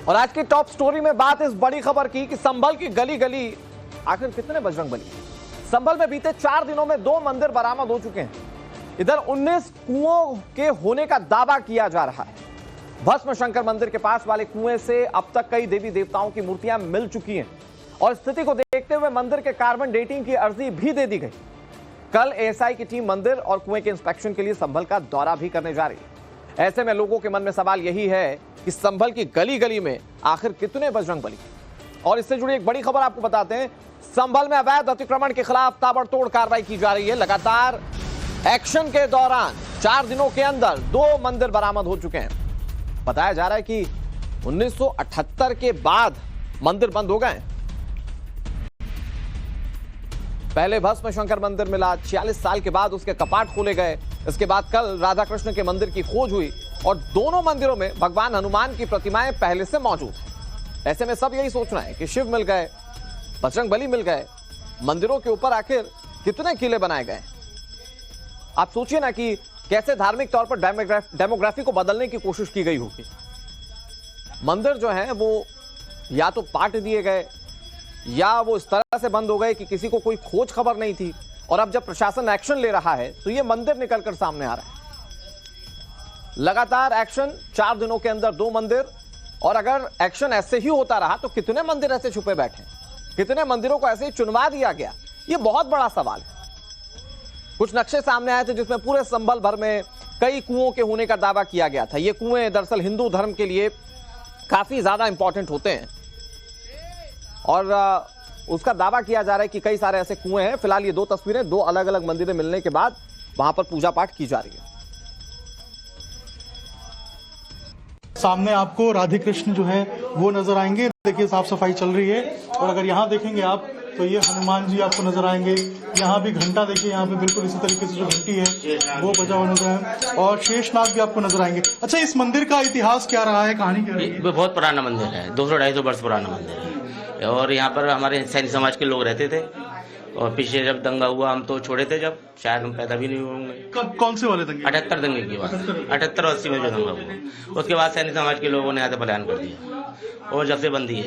और आज की टॉप स्टोरी में बात इस बड़ी खबर की कि संभल की गली गली आखिर कितने बजरंगबली। संभल में बीते 4 दिनों में 2 मंदिर बरामद हो चुके हैं। इधर 19 कुओं के होने का दावा किया जा रहा है। भस्म शंकर मंदिर के पास वाले कुएं से अब तक कई देवी देवताओं की मूर्तियां मिल चुकी हैं और स्थिति को देखते हुए मंदिर के कार्बन डेटिंग की अर्जी भी दे दी गई। कल एएसआई की टीम मंदिर और कुएं के इंस्पेक्शन के लिए संभल का दौरा भी करने जा रही है। ऐसे में लोगों के मन में सवाल यही है कि संभल की गली गली में आखिर कितने बजरंगबली। और इससे जुड़ी एक बड़ी खबर आपको बताते हैं। संभल में अवैध अतिक्रमण के खिलाफ ताबड़तोड़ कार्रवाई की जा रही है। लगातार एक्शन के दौरान 4 दिनों के अंदर 2 मंदिर बरामद हो चुके हैं। बताया जा रहा है कि 1978 के बाद मंदिर बंद हो गए। पहले भस्म शंकर मंदिर मिला, 46 साल के बाद उसके कपाट खोले गए। इसके बाद कल राधा कृष्ण के मंदिर की खोज हुई और दोनों मंदिरों में भगवान हनुमान की प्रतिमाएं पहले से मौजूद हैं। ऐसे में सब यही सोच रहे हैं कि शिव मिल गए, बजरंगबली मिल गए, मंदिरों के ऊपर आखिर कितने किले बनाए गए। आप सोचिए ना कि कैसे धार्मिक तौर पर डेमोग्राफी को बदलने की कोशिश की गई होगी। मंदिर जो है वो या तो पाट दिए गए या वो इस तरह से बंद हो गए कि किसी को कोई खोज खबर नहीं थी। और अब जब प्रशासन एक्शन ले रहा है तो ये मंदिर निकलकर सामने आ रहा है। लगातार एक्शन, 4 दिनों के अंदर 2 मंदिर। और अगर एक्शन ऐसे ही होता रहा तो कितने मंदिर ऐसे छुपे बैठे, कितने मंदिरों को ऐसे ही चुनवा दिया गया, ये बहुत बड़ा सवाल है। कुछ नक्शे सामने आए थे जिसमें पूरे संभल भर में कई कुओं के होने का दावा किया गया था। ये कुएं दरअसल हिंदू धर्म के लिए काफी ज्यादा इंपॉर्टेंट होते हैं और उसका दावा किया जा रहा है कि कई सारे ऐसे कुएं हैं। फिलहाल ये 2 तस्वीरें 2 अलग अलग मंदिरें मिलने के बाद वहां पर पूजा पाठ की जा रही है। सामने आपको राधे कृष्ण जो है वो नजर आएंगे। देखिए साफ सफाई चल रही है और अगर यहाँ देखेंगे आप तो ये हनुमान जी आपको नजर आएंगे। यहाँ भी घंटा देखिए, यहाँ पे बिल्कुल इसी तरीके से जो घंटी है वो बजा हुआ नजर आए और शेषनाग भी आपको नजर आएंगे। अच्छा, इस मंदिर का इतिहास क्या रहा है, कहानी क्या रही है? बहुत पुराना मंदिर है, 200-250 वर्ष पुराना मंदिर है और यहाँ पर हमारे सैनिक समाज के लोग रहते थे। और पीछे जब दंगा हुआ हम तो छोड़े थे, जब शायद हम पैदा भी नहीं होंगे। कब, कौन से वाले दंगे? 78 दंगे की बात, 78-80 में जो दंगा हुआ, उसके बाद सैनिक समाज के लोगों ने यहाँ से पलायन कर दिया और जब से बंदी है।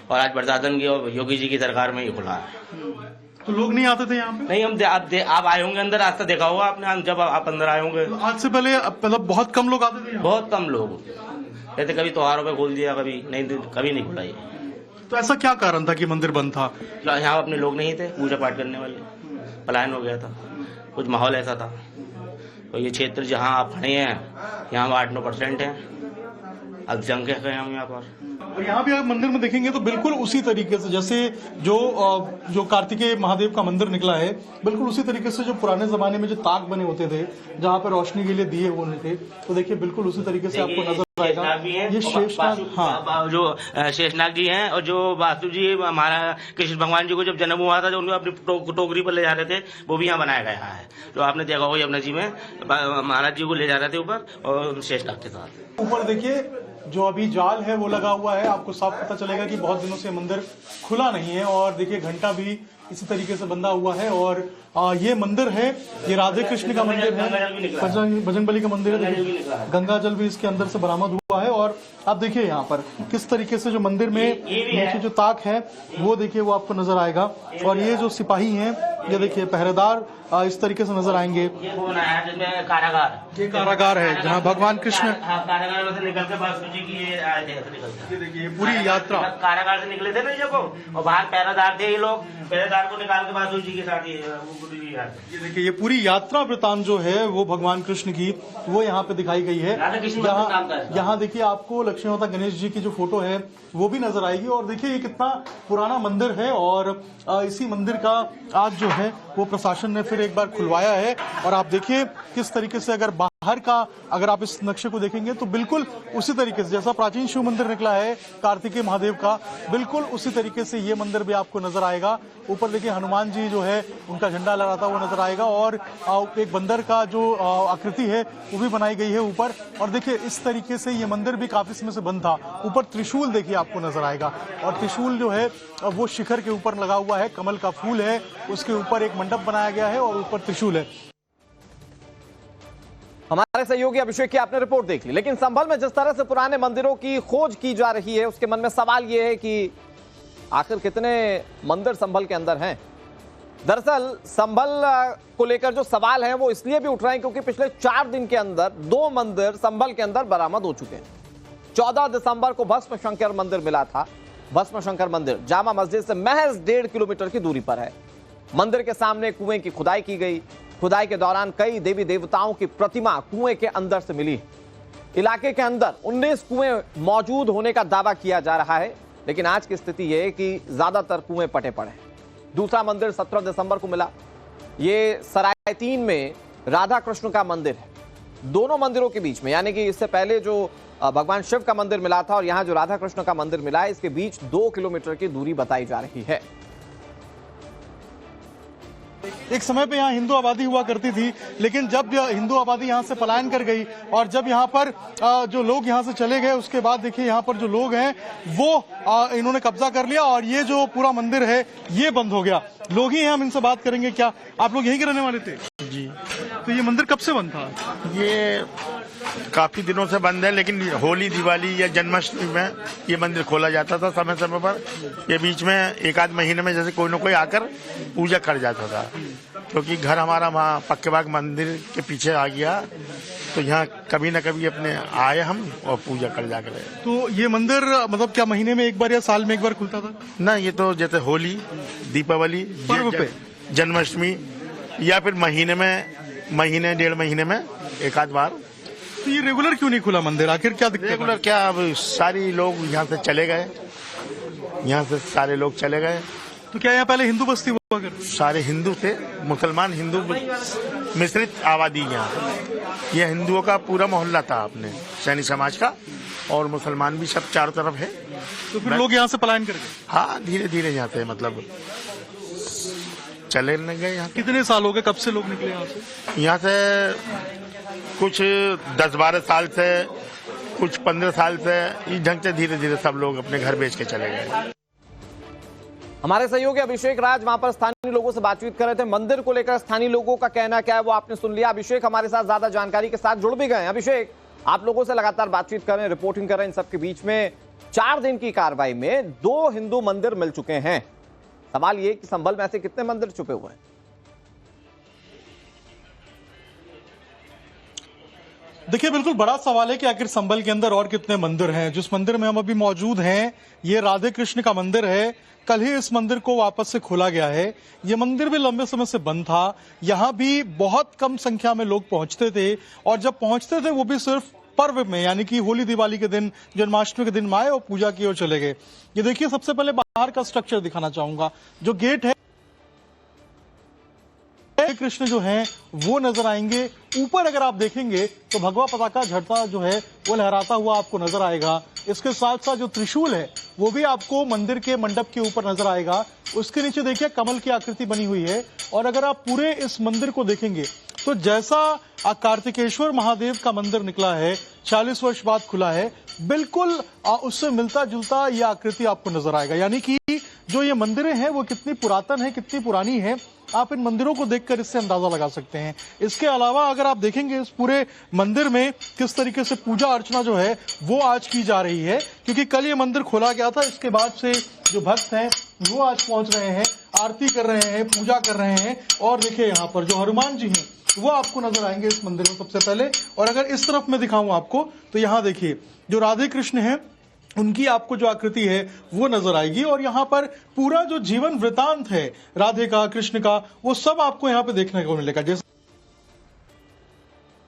और आज प्रशासन की और योगी जी की सरकार में ही खुला है। तो लोग नहीं आते थे यहाँ पे? नहीं, हम आप आए होंगे अंदर, आज तक देखा होगा आपने, जब आप अंदर आए होंगे। तो आज से पहले मतलब बहुत कम लोग आते थे? बहुत कम लोग, जैसे कभी त्योहारों पे खोल दिया, कभी नहीं खुला ये। तो ऐसा क्या कारण था कि मंदिर बंद था? यहाँ अपने लोग नहीं थे पूजा पाठ करने वाले, पलायन हो गया था, कुछ माहौल ऐसा था। तो ये क्षेत्र जहाँ आप खड़े हैं यहाँ 8-9% है अल्पसंख्यक है हम यहाँ पर। और यहाँ भी आप मंदिर में देखेंगे तो बिल्कुल उसी तरीके से जैसे जो कार्तिकेय महादेव का मंदिर निकला है, बिल्कुल उसी तरीके से जो पुराने जमाने में जो ताक बने होते थे जहाँ पे रोशनी के लिए दिए होने थे, तो देखिए बिल्कुल उसी तरीके से आपको नजर आएगा। ये शेषनाग, हाँ, जो शेषनाग जी हैं और जो वासु जी हमारा कृष्ण भगवान जी को जब जन्म हुआ था, जो उनको अपनी टोकरी पर ले जा रहे थे, वो भी यहाँ बनाया गया है। जो आपने देखा होगा यमुना जी में महाराज जी को ले जा रहे थे ऊपर और शेषनाग के साथ। ऊपर देखिए जो अभी जाल है वो लगा हुआ है, आपको साफ पता चलेगा कि बहुत दिनों से मंदिर खुला नहीं है। और देखिए घंटा भी इसी तरीके से बंधा हुआ है। और ये मंदिर है, ये राधे कृष्ण का मंदिर है, बजरंगबली का मंदिर है। गंगा जल भी इसके अंदर से बरामद हुआ है। और आप देखिए यहाँ पर किस तरीके से जो मंदिर में नीचे जो ताक है वो देखिए वो आपको नजर आएगा। और ये जो सिपाही हैं, ये देखिए पहरेदार इस तरीके से नजर आएंगे। कारागार, ये कारागार है जहाँ भगवान कृष्ण कारागार से निकल के बासु जी की ये देखिए पूरी यात्रा कारागार से निकले थे ना जब, और बाहर पहरेदार थे ये लोग, पहरेदार को निकाल के बासु जी के साथ ये देखिए ये पूरी यात्रा वृतांत जो है वो भगवान कृष्ण की वो यहाँ पे दिखाई गई है। यहाँ देखिए आपको लक्ष्मीमाता गणेश जी की जो फोटो है वो भी नजर आएगी। और देखिए ये कितना पुराना मंदिर है और इसी मंदिर का आज जो है वो प्रशासन ने फिर एक बार खुलवाया है। और आप देखिए किस तरीके से अगर आप इस नक्शे को देखेंगे तो बिल्कुल उसी तरीके से जैसा प्राचीन शिव मंदिर निकला है कार्तिकेय महादेव का, बिल्कुल उसी तरीके से ये मंदिर भी आपको नजर आएगा। ऊपर देखिए हनुमान जी जो है उनका झंडा लहराता हुआ नजर आएगा और एक बंदर का जो आकृति है वो भी बनाई गई है ऊपर। और देखिए इस तरीके से ये मंदिर भी काफी समय से बंद था। ऊपर त्रिशूल देखिए आपको नजर आएगा और त्रिशूल जो है वो शिखर के ऊपर लगा हुआ है, कमल का फूल है, उसके ऊपर एक मंडप बनाया गया है और ऊपर त्रिशूल है। हमारे हमारे सहयोगी अभिषेक की आपने रिपोर्ट देख ली, लेकिन संभल में जिस तरह से पुराने मंदिरों की खोज की जा रही है उसके मन में सवाल यह है कि आखिर कितने मंदिर संभल के अंदर हैं। दरअसल संभल को लेकर जो सवाल हैं वो इसलिए भी उठ रहे हैं क्योंकि पिछले 4 दिन के अंदर 2 मंदिर संभल के अंदर बरामद हो चुके हैं। 14 दिसंबर को भस्म शंकर मंदिर मिला था। भस्म शंकर मंदिर जामा मस्जिद से महज 1.5 किलोमीटर की दूरी पर है। मंदिर के सामने कुएं की खुदाई की गई। खुदाई के दौरान कई देवी देवताओं की प्रतिमा कुएं के अंदर से मिली। इलाके के अंदर 19 कुएं मौजूद होने का दावा किया जा रहा है, लेकिन आज की स्थिति यह है कि ज्यादातर कुएं पटे पड़े हैं। दूसरा मंदिर 17 दिसंबर को मिला। ये सराय 3 में राधा कृष्ण का मंदिर है। दोनों मंदिरों के बीच में, यानी कि इससे पहले जो भगवान शिव का मंदिर मिला था और यहां जो राधा कृष्ण का मंदिर मिला है, इसके बीच 2 किलोमीटर की दूरी बताई जा रही है। एक समय पे यहाँ हिंदू आबादी हुआ करती थी, लेकिन जब हिंदू आबादी यहाँ से पलायन कर गई और जब यहाँ पर जो लोग यहाँ से चले गए, उसके बाद देखिए यहाँ पर जो लोग हैं वो इन्होंने कब्जा कर लिया और ये जो पूरा मंदिर है ये बंद हो गया। लोग ही हैं, हम इनसे बात करेंगे। क्या आप लोग यहीं के रहने वाले थे? जी। तो ये मंदिर कब से बंद था? ये काफी दिनों से बंद है, लेकिन होली, दिवाली या जन्माष्टमी में ये मंदिर खोला जाता था समय समय पर। ये बीच में एक आध महीने में जैसे कोई न कोई आकर पूजा कर जाता था, क्योंकि घर हमारा वहाँ पक्के बाग मंदिर के पीछे आ गया, तो यहाँ कभी न कभी अपने आए हम और पूजा कर जा कर। तो ये मंदिर मतलब क्या महीने में एक बार या साल में एक बार खुलता था? ना, ये तो जैसे होली, दीपावली, पर्व पे, जन्माष्टमी या फिर महीने 1.5 महीने में एक आध बार। तो ये रेगुलर क्यों नहीं खुला मंदिर? आखिर क्या दिक्कत? रेगुलर क्या, अब सारी लोग यहाँ से चले गए, यहाँ से सारे लोग चले गए। तो क्या यहाँ पहले हिंदू बस्ती हुआ करती? सारे हिंदू थे, मुसलमान हिंदू मिश्रित आबादी यहाँ। यह हिंदुओं का पूरा मोहल्ला था अपने सैनी समाज का, और मुसलमान भी सब चारों तरफ है। तो फिर लोग यहाँ से पलायन कर गए? हाँ, धीरे धीरे यहाँ से मतलब चले न गए। यहाँ कितने साल हो गए, कब से लोग निकले यहाँ से? यहाँ से कुछ 10-12 साल से, कुछ 15 साल से, इस ढंग से धीरे धीरे सब लोग अपने घर बेच के चले गए। हमारे सहयोगी अभिषेक राज वहां पर स्थानीय लोगों से बातचीत कर रहे थे। मंदिर को लेकर स्थानीय लोगों का कहना क्या है वो आपने सुन लिया। अभिषेक हमारे साथ ज्यादा जानकारी के साथ जुड़ भी गए हैं। अभिषेक, आप लोगों से लगातार बातचीत कर रहे हैं, रिपोर्टिंग कर रहे हैं। इन सबके बीच में 4 दिन की कार्रवाई में 2 हिंदू मंदिर मिल चुके हैं। सवाल ये कि संभल में ऐसे कितने मंदिर छुपे हुए हैं? देखिए, बिल्कुल बड़ा सवाल है कि आखिर संभल के अंदर और कितने मंदिर हैं। जिस मंदिर में हम अभी मौजूद हैं ये राधे कृष्ण का मंदिर है। कल ही इस मंदिर को वापस से खोला गया है। ये मंदिर भी लंबे समय से बंद था। यहाँ भी बहुत कम संख्या में लोग पहुंचते थे, और जब पहुंचते थे वो भी सिर्फ पर्व में, यानी कि होली दिवाली के दिन, जन्माष्टमी के दिन आए और पूजा की और चले गए। ये देखिए, सबसे पहले बाहर का स्ट्रक्चर दिखाना चाहूंगा। जो गेट है, कृष्ण जो है वो नजर आएंगे। ऊपर अगर आप देखेंगे तो भगवा पताका झंडा जो है वो लहराता हुआ आपको नजर आएगा। इसके साथ साथ जो त्रिशूल है वो भी आपको मंदिर के मंडप के ऊपर नजर आएगा। उसके नीचे देखिए कमल की आकृति बनी हुई है। और अगर आप पूरे इस मंदिर को देखेंगे तो जैसा कार्तिकेश्वर महादेव का मंदिर निकला है, 40 वर्ष बाद खुला है, बिल्कुल उससे मिलता जुलता यह आकृति आपको नजर आएगा। यानी कि जो ये मंदिरें हैं वो कितनी पुरातन है, कितनी पुरानी है, आप इन मंदिरों को देखकर इससे अंदाजा लगा सकते हैं। इसके अलावा अगर आप देखेंगे इस पूरे मंदिर में किस तरीके से पूजा अर्चना जो है वो आज की जा रही है, क्योंकि कल ये मंदिर खोला गया था। इसके बाद से जो भक्त हैं वो आज पहुंच रहे हैं, आरती कर रहे हैं, पूजा कर रहे हैं। और देखिए यहाँ पर जो हनुमान जी हैं वो आपको नजर आएंगे इस मंदिर में सबसे पहले। और अगर इस तरफ में दिखाऊं आपको तो यहाँ देखिए जो राधे कृष्ण हैं उनकी आपको जो आकृति है वो नजर आएगी। और यहाँ पर पूरा जो जीवन वृतांत है राधे का, कृष्ण का, वो सब आपको यहाँ पे देखने को मिलेगा। जैसे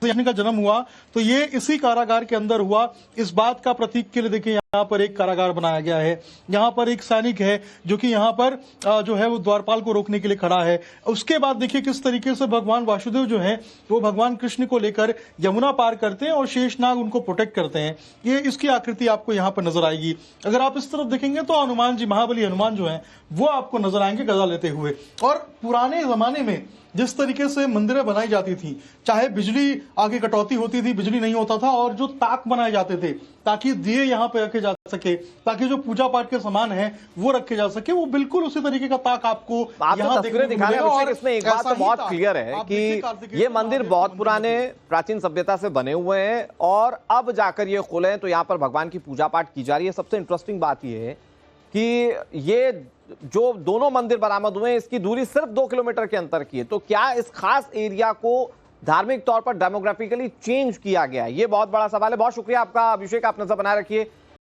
का जन्म हुआ तो ये इसी कारागार के अंदर हुआ। इस बात का प्रतीक के लिए देखिए यहाँ पर एक कारागार बनाया गया है। यहाँ पर एक सैनिक है जो कि यहाँ पर जो है वो द्वारपाल को रोकने के लिए खड़ा है। उसके बाद देखिए किस तरीके से भगवान वासुदेव जो है वो भगवान कृष्ण को लेकर यमुना पार करते हैं और शेषनाग उनको प्रोटेक्ट करते हैं। ये इसकी आकृति आपको यहाँ पर नजर आएगी। अगर आप इस तरफ देखेंगे तो हनुमान जी, महाबली हनुमान जो है वो आपको नजर आएंगे गदा लेते हुए। और पुराने जमाने में जिस तरीके से मंदिरें बनाई जाती थी, चाहे बिजली आगे कटौती होती थी, बिजली नहीं होता था, और जो ताक बनाए जाते थे ताकि दिए यहाँ पे रखे जा सके, ताकि जो पूजा पाठ के सामान है वो रखे जा सके, वो बिल्कुल उसी तरीके का ताक आपको आप यहाँ जो देखने तस्वीरें को दिखा रहे हैं मिलेगा। अभिषेक, और इसमें एक बात ऐसा तो ही बहुत ताक क्लियर है आप देखिए कि कार्तिकेय ये के मंदिर महादेव बहुत मंदिर पुराने प्राचीन सभ्यता से बने हुए हैं और अब जाकर ये खुले हैं तो यहाँ पर भगवान की पूजा पाठ की जा रही है। सबसे इंटरेस्टिंग बात ये है कि ये जो दोनों मंदिर बरामद हुए हैं इसकी दूरी सिर्फ 2 किलोमीटर के अंतर की है। तो क्या इस खास एरिया को धार्मिक तौर पर डेमोग्राफिकली चेंज किया गया है, ये बहुत बड़ा सवाल है। बहुत शुक्रिया आपका अभिषेक, आप नजर बनाए रखिए।